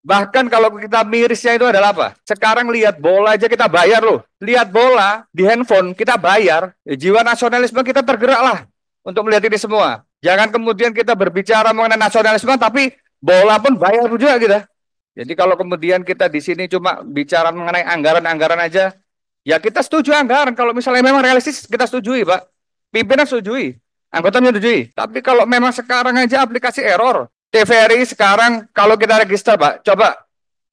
Bahkan kalau kita mirisnya itu adalah apa? Sekarang lihat bola aja kita bayar loh. Lihat bola di handphone kita bayar. Jiwa nasionalisme kita tergerak lah untuk melihat ini semua. Jangan kemudian kita berbicara mengenai nasionalisme tapi bola pun bayar juga kita. Jadi kalau kemudian kita di sini cuma bicara mengenai anggaran-anggaran aja, ya kita setuju anggaran. Kalau misalnya memang realistis kita setujui, Pak. Pimpinan setujui, anggota menyetujui. Tapi kalau memang sekarang aja aplikasi error, TVRI sekarang kalau kita register, Pak, coba.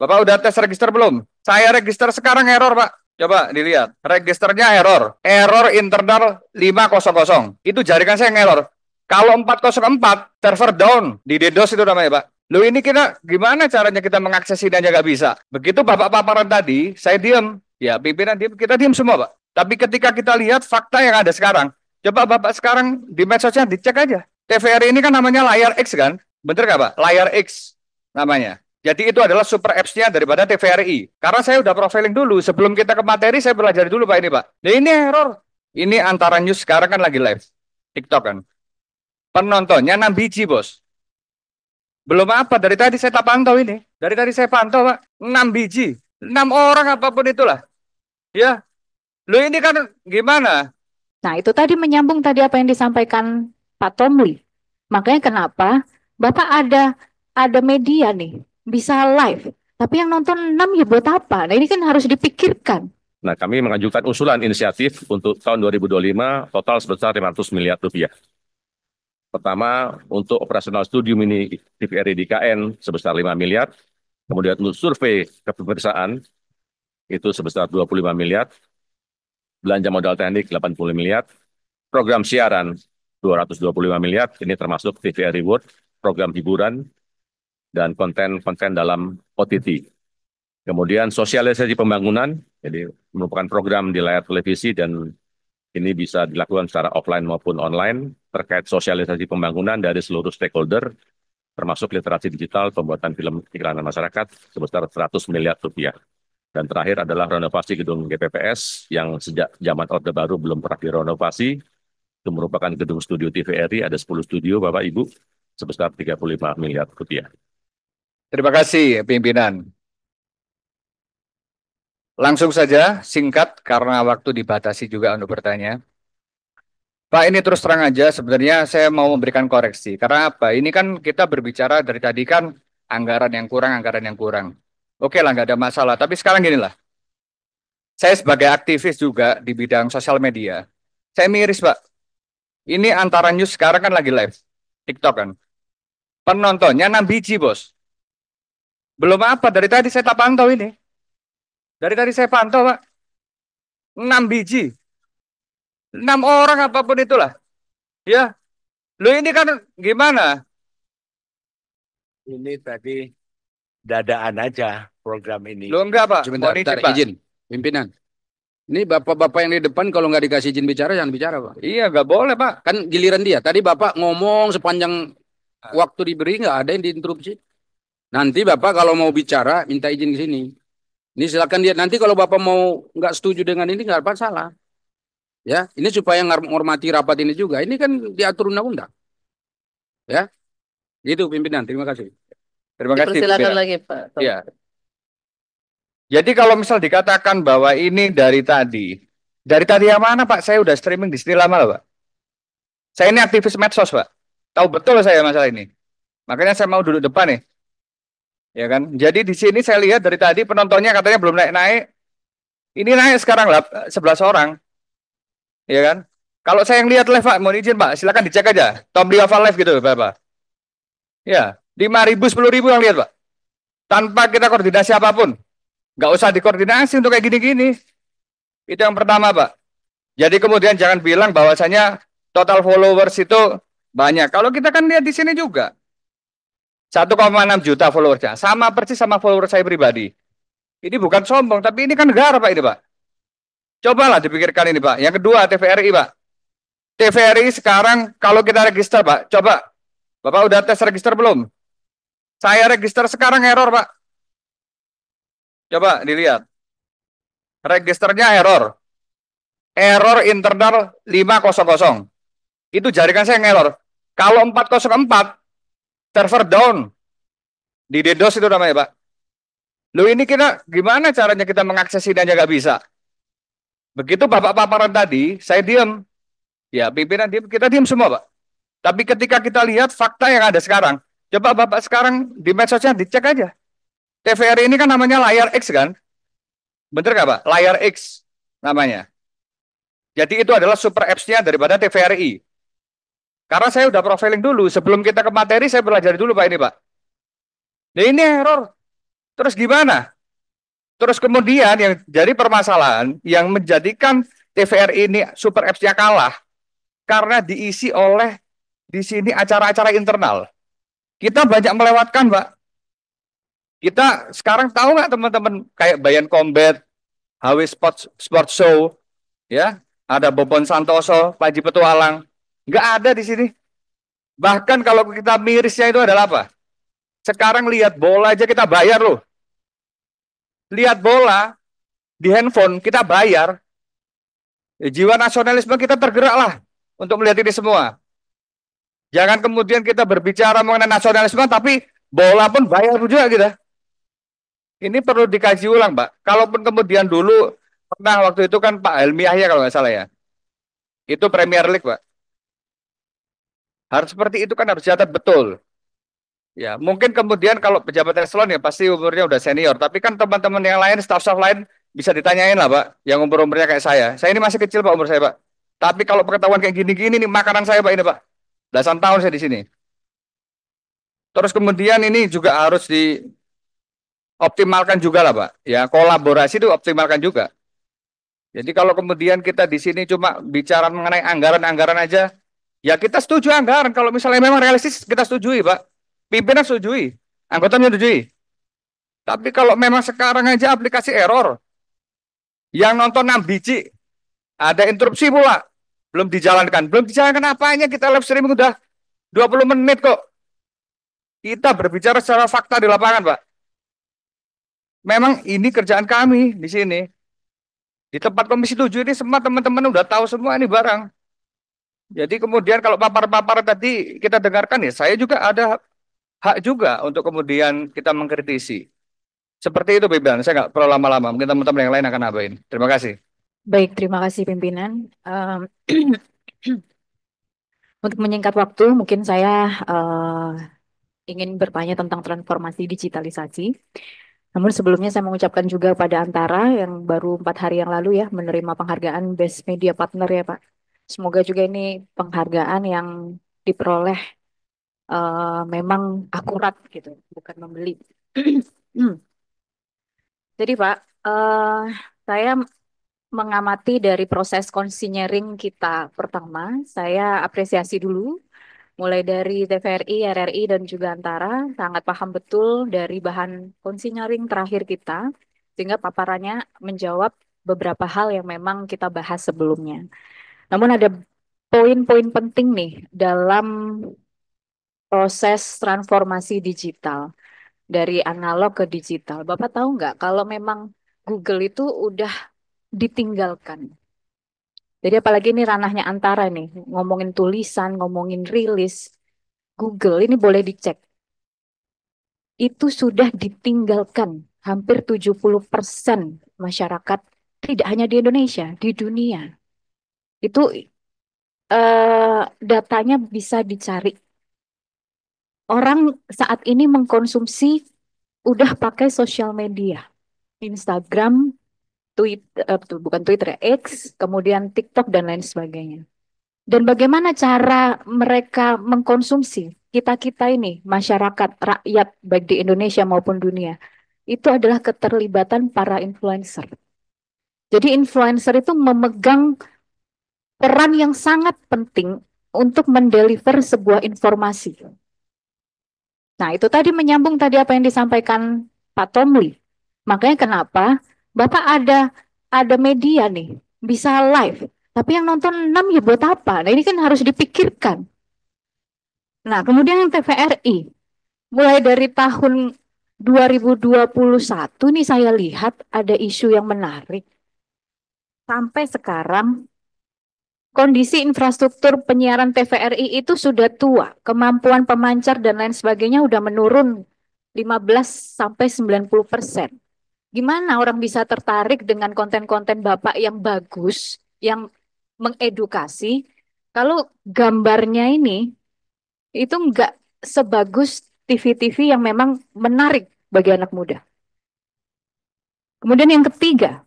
Bapak udah tes register belum? Saya register sekarang error, Pak. Coba dilihat. Registernya error. Error internal 500. Itu jaringan saya yang error. Kalau 404, server down. Di DDoS itu namanya, Pak. Lu ini kita gimana caranya kita mengakses ini aja nggak bisa. Begitu Bapak paparan tadi, saya diam. Ya, pimpinan diam, kita diam semua, Pak. Tapi ketika kita lihat fakta yang ada sekarang, coba Bapak sekarang di medsosnya dicek aja. TVRI ini kan namanya layar X kan? Bener nggak, Pak? Layar X namanya. Jadi itu adalah super apps-nya daripada TVRI. Karena saya udah profiling dulu. Sebelum kita ke materi, saya belajar dulu Pak ini Pak. Nah ini error. Ini Antara News sekarang kan lagi live. TikTok kan. Penontonnya 6 biji bos. Belum apa, dari tadi saya tak pantau ini. Dari tadi saya pantau Pak. 6 biji. 6 orang apapun itulah. Ya. Lu ini kan gimana? Nah, itu tadi menyambung tadi apa yang disampaikan Pak Tomli. Makanya kenapa Bapak ada media nih, bisa live. Tapi yang nonton 6 ya buat apa? Nah, ini kan harus dipikirkan. Nah, kami mengajukan usulan inisiatif untuk tahun 2025 total sebesar 500 miliar rupiah. Pertama, untuk operasional studio mini TVRI di KN sebesar 5 miliar. Kemudian untuk survei kepemeriksaan itu sebesar 25 miliar. Belanja modal teknik 80 miliar. Program siaran 225 miliar. Ini termasuk TVRI World, program hiburan, dan konten-konten dalam OTT. Kemudian sosialisasi pembangunan, jadi merupakan program di layar televisi dan ini bisa dilakukan secara offline maupun online terkait sosialisasi pembangunan dari seluruh stakeholder, termasuk literasi digital, pembuatan film iklanan masyarakat sebesar 100 miliar rupiah. Dan terakhir adalah renovasi gedung GPPS yang sejak zaman Orde Baru belum pernah direnovasi. Itu merupakan gedung studio TVRI, ada 10 studio Bapak Ibu, sebesar 35 miliar rupiah. Terima kasih pimpinan. Langsung saja, singkat, karena waktu dibatasi juga untuk bertanya. Pak, ini terus terang aja, sebenarnya saya mau memberikan koreksi. Karena apa? Ini kan kita berbicara dari tadi kan anggaran yang kurang, anggaran yang kurang. Oke lah, nggak ada masalah. Tapi sekarang gini lah, saya sebagai aktivis juga di bidang sosial media, saya miris, Pak. Ini Antara News sekarang kan lagi live, TikTok kan. Penontonnya 6 biji, bos. Belum apa, dari tadi saya tak pantau ini. Dari tadi saya pantau, Pak. 6 biji. 6 orang apapun itulah. Ya, lu ini kan gimana? Ini tadi dadaan aja program ini. Lu enggak, Pak. Sebentar, Mohon izin, Pak. izin, pimpinan. Ini bapak-bapak yang di depan kalau nggak dikasih izin bicara, jangan bicara, Pak. Iya, nggak boleh, Pak. Kan giliran dia. Tadi bapak ngomong sepanjang waktu diberi, nggak ada yang diinterupsi. Nanti bapak kalau mau bicara, minta izin ke sini. Ini silakan dia. Nanti kalau bapak mau nggak setuju dengan ini, nggak apa salah. Ya, ini supaya menghormati rapat ini juga. Ini kan diatur undang-undang. Ya, gitu pimpinan. Terima kasih. Terima kasih. Dipersilakan lagi, Pak. Ya. Jadi kalau misal dikatakan bahwa ini dari tadi yang mana, Pak? Saya udah streaming di sini lama loh, Pak. Saya ini aktivis medsos, Pak. Tahu betul saya masalah ini. Makanya saya mau duduk depan nih. Ya kan? Jadi di sini saya lihat dari tadi penontonnya katanya belum naik-naik. Ini naik sekarang lah 11 orang. Ya kan? Kalau saya yang lihat live, Pak, mohon izin, Pak, silakan dicek aja. Tom Liava live gitu, Bapak. Ya, 5.000, 10.000 yang lihat, Pak. Tanpa kita koordinasi apapun. Nggak usah dikoordinasi untuk kayak gini-gini. Itu yang pertama, Pak. Jadi kemudian jangan bilang bahwasanya total followers itu banyak. Kalau kita kan lihat di sini juga. 1,6 juta followersnya. Sama persis sama follower saya pribadi. Ini bukan sombong, tapi ini kan negara, Pak, ini, Pak. Cobalah dipikirkan ini, Pak. Yang kedua, TVRI, Pak. TVRI sekarang kalau kita register, Pak. Coba. Bapak udah tes register belum? Saya register sekarang error, Pak. Coba dilihat. Registernya error. Error internal 500. Itu jaringan saya yang error. Kalau 404, server down. Di DDoS itu namanya, Pak. Loh ini kita gimana caranya kita mengakses ini aja nggak bisa. Begitu Bapak paparan tadi, saya diam. Ya pimpinan diam, kita diam semua Pak. Tapi ketika kita lihat fakta yang ada sekarang, coba Bapak sekarang di medsosnya dicek aja. TVRI ini kan namanya Layar X kan? Bener nggak Pak? Layar X namanya. Jadi itu adalah super apps-nya daripada TVRI. Karena saya udah profiling dulu, sebelum kita ke materi saya belajar dulu Pak ini Pak. Nah ini error. Terus gimana? Terus kemudian yang jadi permasalahan yang menjadikan TVRI ini super apps-nya kalah karena diisi oleh di sini acara-acara internal. Kita banyak melewatkan, Pak. Kita sekarang tahu nggak teman-teman kayak Bayan Combat, HW Sport Show, ya, ada Bobon Santoso, Panji Petualang, nggak ada di sini. Bahkan kalau kita mirisnya itu adalah apa? Sekarang lihat bola aja kita bayar loh. Lihat bola di handphone kita bayar. Jiwa nasionalisme kita tergerak lah untuk melihat ini semua. Jangan kemudian kita berbicara mengenai nasionalisme, tapi bola pun bayar juga kita. Ini perlu dikaji ulang, Pak. Kalaupun kemudian dulu pernah waktu itu kan Pak Helmi Yahya kalau nggak salah ya, itu Premier League, Pak. Harus seperti itu kan harus dicatat betul. Ya, mungkin kemudian kalau pejabat eselon ya pasti umurnya udah senior, tapi kan teman-teman yang lain, staf-staf lain bisa ditanyain lah, Pak, yang umur-umurnya kayak saya. Saya ini masih kecil, Pak, umur saya, Pak. Tapi kalau pengetahuan kayak gini-gini nih makanan saya, Pak, ini, Pak. Belasan tahun saya di sini. Terus kemudian ini juga harus dioptimalkan juga lah, Pak. Ya, kolaborasi itu optimalkan juga. Jadi kalau kemudian kita di sini cuma bicara mengenai anggaran-anggaran aja, ya kita setuju anggaran. Kalau misalnya memang realistis, kita setujui, Pak. Pimpinan setujui, anggota menyetujui. Tapi kalau memang sekarang aja aplikasi error, yang nonton 6 biji, ada interupsi pula, belum dijalankan. Belum dijalankan apanya, kita live streaming udah 20 menit kok. Kita berbicara secara fakta di lapangan, Pak. Memang ini kerjaan kami di sini. Di tempat Komisi 7 ini semua teman-teman udah tahu semua ini barang. Jadi kemudian kalau papar-papar tadi kita dengarkan ya, saya juga ada hak juga untuk kemudian kita mengkritisi. Seperti itu, Biban. Saya nggak perlu lama-lama. Mungkin teman-teman yang lain akan nambahin. Terima kasih. Baik, terima kasih pimpinan. Untuk menyingkat waktu, mungkin saya ingin bertanya tentang transformasi digitalisasi. Namun sebelumnya saya mengucapkan juga pada Antara yang baru 4 hari yang lalu ya menerima penghargaan Best Media Partner ya Pak. Semoga juga ini penghargaan yang diperoleh memang akurat gitu, bukan membeli. Jadi Pak, saya mengamati dari proses konsinyering kita pertama, saya apresiasi dulu mulai dari TVRI, RRI, dan juga Antara sangat paham betul dari bahan konsinyering terakhir kita, sehingga paparannya menjawab beberapa hal yang memang kita bahas sebelumnya. Namun ada poin-poin penting nih dalam proses transformasi digital dari analog ke digital. Bapak tahu nggak kalau memang Google itu udah ditinggalkan. Jadi apalagi ini ranahnya Antara nih, ngomongin tulisan, ngomongin rilis, Google ini boleh dicek. Itu sudah ditinggalkan hampir 70% masyarakat, tidak hanya di Indonesia, di dunia. Itu datanya bisa dicari. Orang saat ini mengkonsumsi udah pakai sosial media, Instagram, Twitter, bukan Twitter ya, X, kemudian TikTok dan lain sebagainya. Dan bagaimana cara mereka mengkonsumsi kita-kita ini, masyarakat, rakyat, baik di Indonesia maupun dunia, itu adalah keterlibatan para influencer. Jadi influencer itu memegang peran yang sangat penting untuk mendeliver sebuah informasi. Nah, itu tadi menyambung tadi apa yang disampaikan Pak Tomli. Makanya kenapa Bapak ada media nih, bisa live. Tapi yang nonton 6 ya buat apa? Nah, ini kan harus dipikirkan. Nah, kemudian yang TVRI, mulai dari tahun 2021 nih saya lihat ada isu yang menarik. Sampai sekarang kondisi infrastruktur penyiaran TVRI itu sudah tua, kemampuan pemancar dan lain sebagainya udah menurun 15-90%. Gimana orang bisa tertarik dengan konten-konten Bapak yang bagus, yang mengedukasi, kalau gambarnya ini itu nggak sebagus TV-TV yang memang menarik bagi anak muda. Kemudian yang ketiga,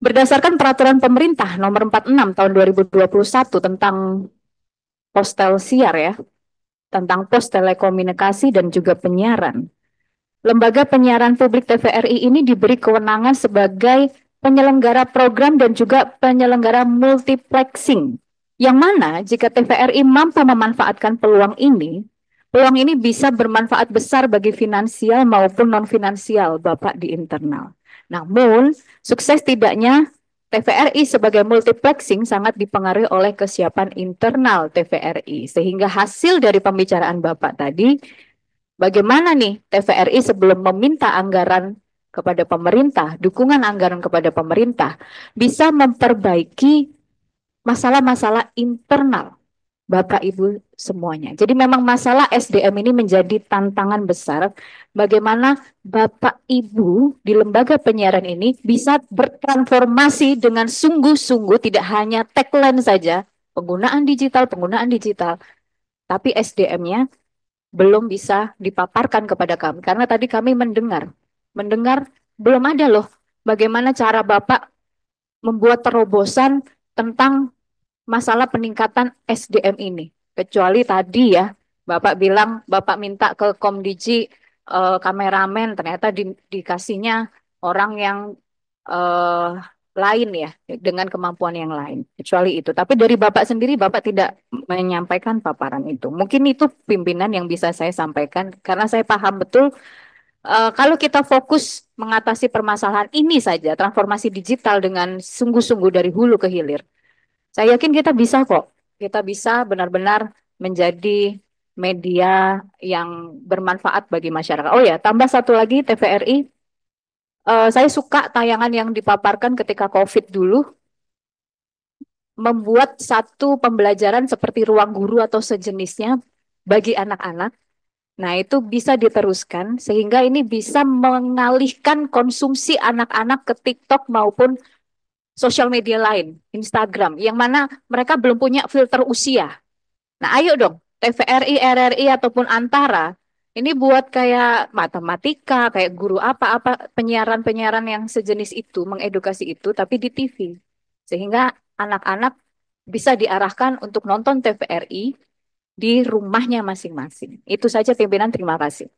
berdasarkan peraturan pemerintah nomor 46 tahun 2021 tentang postelsiar ya, tentang pos telekomunikasi dan juga penyiaran. Lembaga penyiaran publik TVRI ini diberi kewenangan sebagai penyelenggara program dan juga penyelenggara multiplexing. Yang mana jika TVRI mampu memanfaatkan peluang ini bisa bermanfaat besar bagi finansial maupun non-finansial Bapak di internal. Namun, sukses tidaknya TVRI sebagai multiplexing sangat dipengaruhi oleh kesiapan internal TVRI. Sehingga hasil dari pembicaraan Bapak tadi, bagaimana nih TVRI sebelum meminta anggaran kepada pemerintah, dukungan anggaran kepada pemerintah, bisa memperbaiki masalah-masalah internal Bapak Ibu semuanya. Jadi memang masalah SDM ini menjadi tantangan besar. Bagaimana Bapak Ibu di lembaga penyiaran ini bisa bertransformasi dengan sungguh-sungguh, tidak hanya tagline saja, penggunaan digital, tapi SDM-nya belum bisa dipaparkan kepada kami. Karena tadi kami mendengar belum ada loh bagaimana cara Bapak membuat terobosan tentang masalah peningkatan SDM ini. Kecuali tadi ya, Bapak bilang Bapak minta ke Komdiji kameramen, ternyata dikasihnya orang yang eh, lain ya, dengan kemampuan yang lain. Kecuali itu. Tapi dari Bapak sendiri, Bapak tidak menyampaikan paparan itu. Mungkin itu pimpinan yang bisa saya sampaikan, karena saya paham betul kalau kita fokus mengatasi permasalahan ini saja, transformasi digital dengan sungguh-sungguh dari hulu ke hilir, saya yakin kita bisa kok. Kita bisa benar-benar menjadi media yang bermanfaat bagi masyarakat. Oh ya, tambah satu lagi TVRI, saya suka tayangan yang dipaparkan ketika COVID dulu, membuat satu pembelajaran seperti ruang guru atau sejenisnya bagi anak-anak. Nah, itu bisa diteruskan sehingga ini bisa mengalihkan konsumsi anak-anak ke TikTok maupun sosial media lain, Instagram, yang mana mereka belum punya filter usia. Nah, ayo dong, TVRI, RRI, ataupun Antara, ini buat kayak matematika, kayak guru apa-apa, penyiaran-penyiaran yang sejenis itu, mengedukasi itu, tapi di TV. Sehingga anak-anak bisa diarahkan untuk nonton TVRI di rumahnya masing-masing. Itu saja pimpinan, terima kasih.